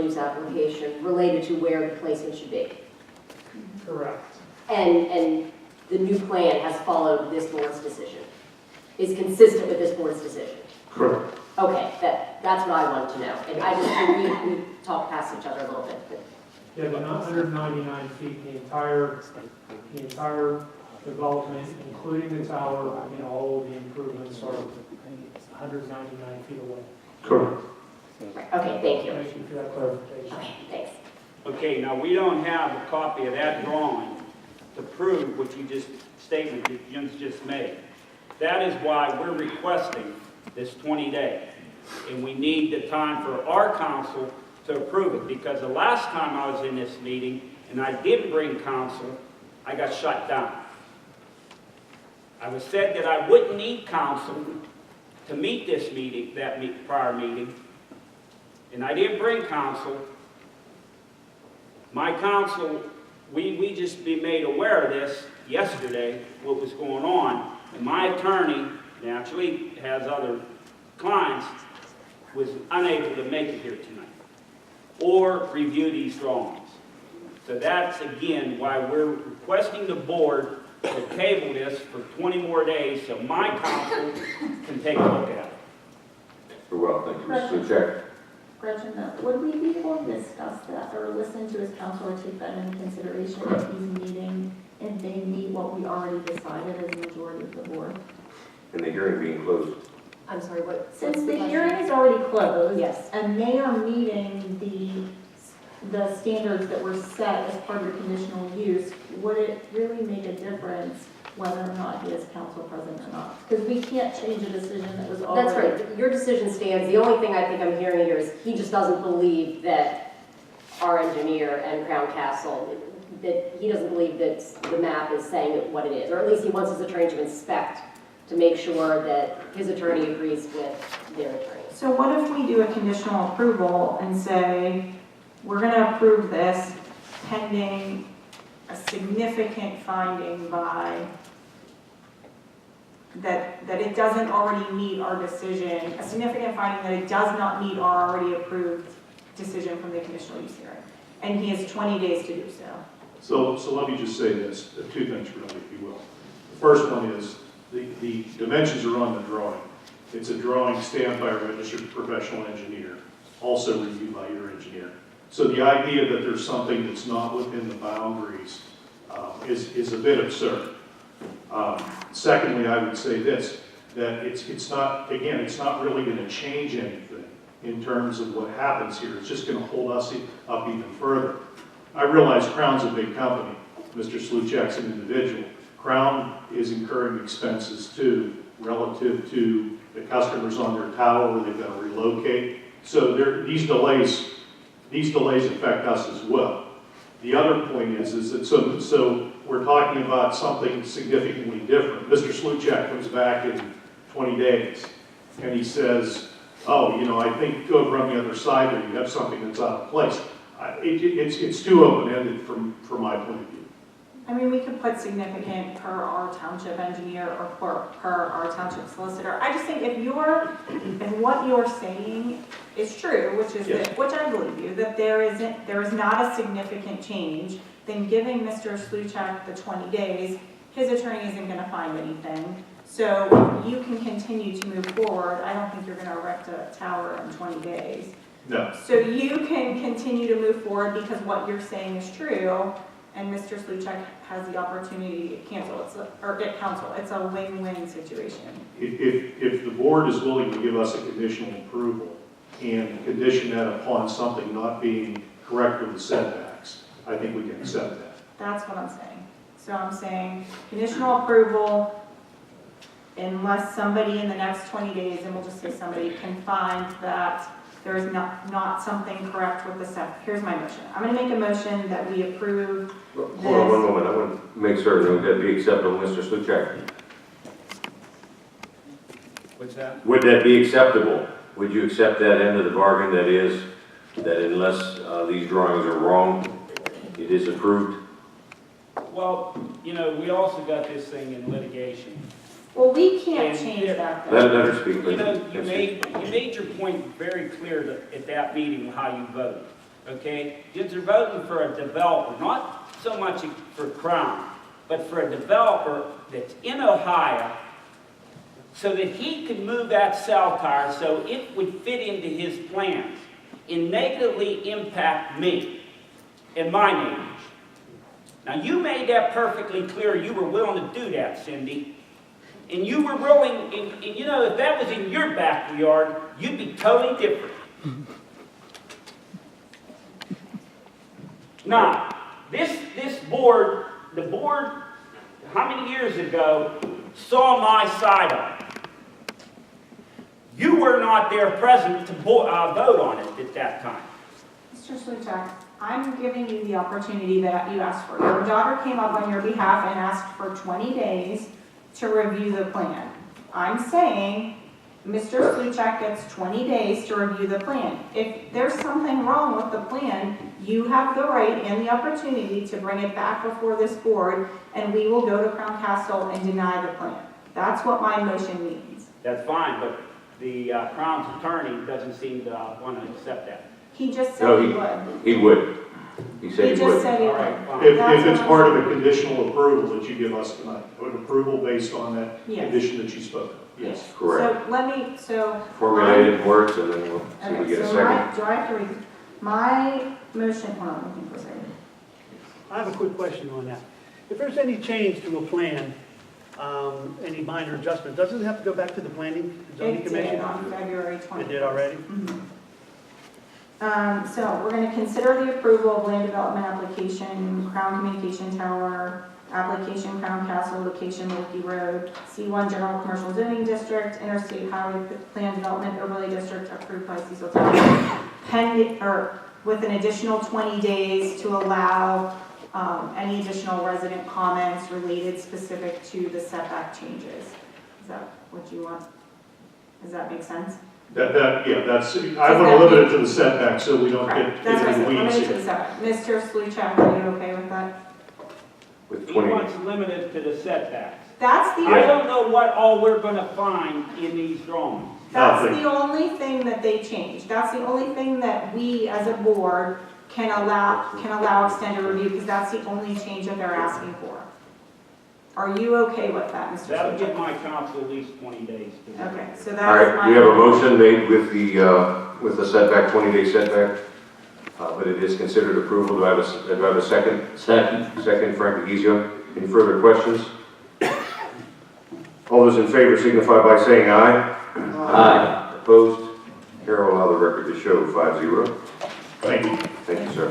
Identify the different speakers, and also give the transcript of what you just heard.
Speaker 1: conditional use application related to where the placement should be.
Speaker 2: Correct.
Speaker 1: And the new plan has followed this board's decision, is consistent with this board's decision.
Speaker 3: Correct.
Speaker 1: Okay, that's what I wanted to know. And I just, we talked past each other a little bit, but
Speaker 2: Yeah, the 199 feet, the entire development, including the tower and all of the improvements are 199 feet away.
Speaker 3: Correct.
Speaker 1: okay, thank you.
Speaker 2: Thank you for that clarification.
Speaker 1: Okay, thanks.
Speaker 4: Okay, now we don't have a copy of that drawing to prove what you just, statement that Jim's just made. That is why we're requesting this 20 days. And we need the time for our council to approve it, because the last time I was in this meeting and I did bring council, I got shut down. I was said that I wouldn't need council to meet this meeting, prior meeting, and I didn't bring council. My council, we just be made aware of this yesterday, what was going on, and my attorney, naturally has other clients, was unable to make it here tonight or review these drawings. So that's again why we're requesting the board to table this for 20 more days so my council can take a look at it.
Speaker 3: Very well, thank you, Mr. Check.
Speaker 5: Gretchen, would we be able to discuss that or listen to his counsel or take that into consideration if he's meeting and they meet what we already decided as a majority of the board?
Speaker 3: And the hearing being closed.
Speaker 1: I'm sorry, what?
Speaker 5: Since the hearing is already closed.
Speaker 1: Yes.
Speaker 5: And they are meeting the standards that were set as part of the conditional use, would it really make a difference whether or not he is council present or not? Because we can't change a decision that was already.
Speaker 1: That's right. Your decision stands. The only thing I think I'm hearing here is he just doesn't believe that our engineer and Crown Castle, that he doesn't believe that the map is saying what it is, or at least he wants his attorney to inspect to make sure that his attorney agrees with their attorney.
Speaker 6: So what if we do a conditional approval and say, we're going to approve this pending a significant finding by, that it doesn't already meet our decision, a significant finding that it does not meet our already approved decision from the conditional use hearing, and he has 20 days to do so.
Speaker 7: So let me just say this, two things really, if you will. The first one is the dimensions are on the drawing. It's a drawing stamped by a registered professional engineer, also reviewed by your engineer. So the idea that there's something that's not within the boundaries is a bit absurd. Secondly, I would say this, that it's not really going to change anything in terms of what happens here. It's just going to hold us up even further. I realize Crown's a big company. Mr. Sluchak's an individual. Crown is incurring expenses too, relative to the customers on their tower where they've got to relocate. So these delays affect us as well. The other point is that so we're talking about something significantly different. Mr. Sluchak comes back in 20 days and he says, oh, I think over on the other side there you have something that's out of place. It's too open-ended from my point of view.
Speaker 6: I mean, we could put significant per our township engineer or per our township solicitor. I just think if what you're saying is true, which is
Speaker 7: Yes.
Speaker 6: which I believe you, that there is not a significant change, then giving Mr. Sluchak the 20 days, his attorney isn't going to find anything. So you can continue to move forward. I don't think you're going to erect a tower in 20 days.
Speaker 7: No.
Speaker 6: So you can continue to move forward because what you're saying is true, and Mr. Sluchak has the opportunity to cancel. Get counsel. It's a win-win situation.
Speaker 7: If the board is willing to give us a conditional approval and condition that upon something not being correct with the setbacks, I think we can accept that.
Speaker 6: That's what I'm saying. So I'm saying conditional approval unless somebody in the next 20 days, and we'll just say somebody, can find that there is not something correct with the set. Here's my motion. I'm going to make a motion that we approve
Speaker 3: Hold on one moment, I want to make certain that would be acceptable, Mr. Sluchak.
Speaker 4: What's that?
Speaker 3: Would that be acceptable? Would you accept that end of the bargain, that is, that unless these drawings are wrong, it is approved?
Speaker 4: Well, we also got this thing in litigation.
Speaker 6: Well, we can't
Speaker 4: And
Speaker 6: change that.
Speaker 3: Let her speak,
Speaker 4: You
Speaker 3: please.
Speaker 4: made your point very clear at that meeting how you voted. okay? You're voting for a developer, not so much for Crown, but for a developer that's in Ohio, so that he could move that cell tower so it would fit into his plans and negatively impact me and my neighbors. Now, you made that perfectly clear. You were willing to do that, Cindy. And you were willing, and you know, if that was in your backyard, you'd be totally different. Now, this board, the board, how many years ago, saw my side of it. You were not there present to vote on it at that time.
Speaker 6: Mr. Sluchak, I'm giving you the opportunity that you asked for. Your daughter came up on your behalf and asked for 20 days to review the plan. I'm saying Mr. Sluchak gets 20 days to review the plan. If there's something wrong with the plan, you have the right and the opportunity to bring it back before this board, and we will go to Crown Castle and deny the plan. That's what my motion means.
Speaker 4: That's fine, but the Crown's attorney doesn't seem to want to accept that.
Speaker 6: He just said
Speaker 3: No,
Speaker 6: he would.
Speaker 3: He would. He said
Speaker 6: He
Speaker 3: he would.
Speaker 6: just said he
Speaker 4: All right,
Speaker 6: would.
Speaker 4: fine.
Speaker 7: If it's part of a conditional approval that you give us tonight, an approval based on that
Speaker 6: Yes.
Speaker 7: condition that you spoke of, yes.
Speaker 3: Correct.
Speaker 6: So
Speaker 3: Formulated words, and then we'll see if we
Speaker 6: okay,
Speaker 3: get a
Speaker 6: so
Speaker 3: second.
Speaker 6: do I have to read? My motion, hold on, looking for a second.
Speaker 8: I have a quick question on that. If there's any change to a plan, any minor adjustment, doesn't it have to go back to the planning and zoning
Speaker 6: It
Speaker 8: commission?
Speaker 6: did on February 20th.
Speaker 8: It did already?
Speaker 6: So we're going to consider the approval of land development application, Crown Communication Tower, application Crown Castle, location Wilkie Road, C1 General Commercial Zoning District, Interstate Highway Plan Development Overlay District approved by Cecil Township, pending, or with an additional 20 days to allow any additional resident comments related specific to the setback changes. Is that what you want? Does that make sense?
Speaker 7: Yeah, that's, I want to limit it to the setback so we don't
Speaker 6: Correct.
Speaker 7: get
Speaker 6: That's what I
Speaker 7: into
Speaker 6: said,
Speaker 7: the weeds
Speaker 6: limited to
Speaker 7: here.
Speaker 6: the setback. Mr. Sluchak, are you okay with that?
Speaker 3: With
Speaker 4: He
Speaker 3: 20,
Speaker 4: wants limited to the setbacks.
Speaker 6: That's the,
Speaker 4: I don't know what all we're going to find in these drawings.
Speaker 6: that's
Speaker 7: Nothing.
Speaker 6: the only thing that they changed. That's the only thing that we as a board can allow extended review, because that's the only change that they're asking for. Are you okay with that, Mr.
Speaker 4: That'll give
Speaker 6: Sluchak?
Speaker 4: my council at least 20 days to.
Speaker 6: Okay, so
Speaker 3: all
Speaker 6: that is
Speaker 3: right,
Speaker 6: my.
Speaker 3: we have a motion made with the setback, 20-day setback, but it is considered approval. Do I have a second? Second, Frank Agizio. Any further questions? All those in favor signify by saying aye. Aye. Opposed? Here, I'll allow the record to show 5-0.
Speaker 7: Thank you.
Speaker 3: Thank you, sir.